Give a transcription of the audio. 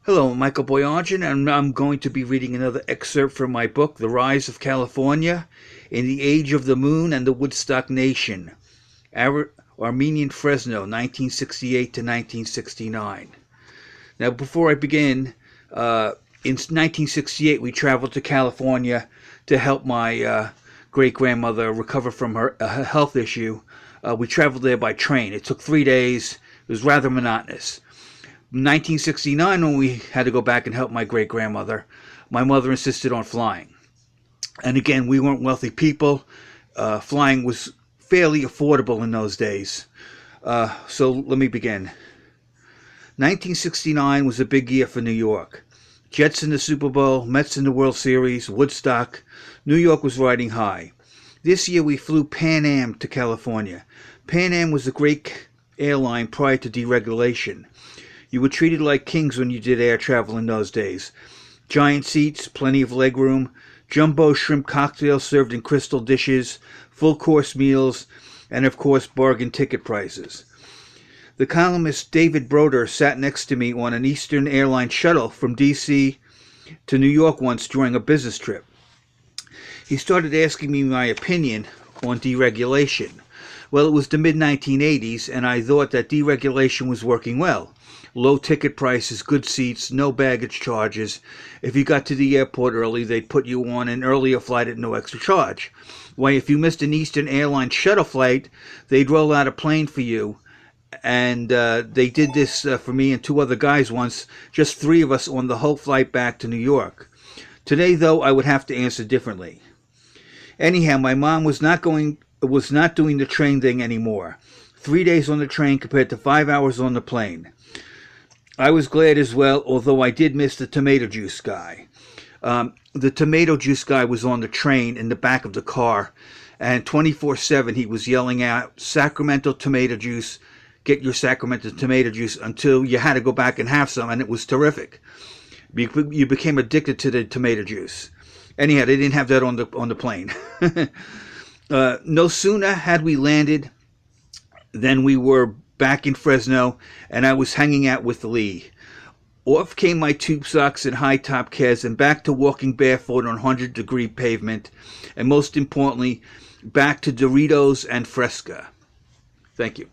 Hello, Michael Boyajian, and I'm going to be reading another excerpt from my book, The Rise of California in the Age of the Moon and the Woodstock Nation, Armenian Fresno, 1968 to 1969. Now, before I begin, in 1968, we traveled to California to help my great-grandmother recover from her health issue. We traveled there by train. It took 3 days. It was rather monotonous. 1969, when we had to go back and help my great-grandmother, my mother insisted on flying. And again, we weren't wealthy people. Flying was fairly affordable in those days. So let me begin. 1969 was a big year for New York. Jets in the Super Bowl, Mets in the World Series, Woodstock. New York was riding high. This year we flew Pan Am to California. Pan Am was a great airline prior to deregulation. You were treated like kings when you did air travel in those days. Giant seats, plenty of legroom, jumbo shrimp cocktails served in crystal dishes, full-course meals, and of course bargain ticket prices. The columnist David Broder sat next to me on an Eastern Airlines shuttle from D.C. to New York once during a business trip. He started asking me my opinion on deregulation. Well, it was the mid-1980s, and I thought that deregulation was working well. Low ticket prices, good seats, no baggage charges. If you got to the airport early, they'd put you on an earlier flight at no extra charge. Why, if you missed an Eastern Airlines shuttle flight, they'd roll out a plane for you. And they did this for me and two other guys once, just three of us on the whole flight back to New York. Today, though, I would have to answer differently. Anyhow, my mom was not doing the train thing anymore. 3 days on the train compared to 5 hours on the plane. I was glad as well, although I did miss the tomato juice guy. The tomato juice guy was on the train in the back of the car, and 24/7 he was yelling out, "Sacramento tomato juice, get your Sacramento tomato juice," until you had to go back and have some, and it was terrific. You became addicted to the tomato juice. Anyhow, they didn't have that on the plane. No sooner had we landed than we were back in Fresno, and I was hanging out with Lee. Off came my tube socks and high-top Keds, and back to walking barefoot on 100-degree pavement, and most importantly, back to Doritos and Fresca. Thank you.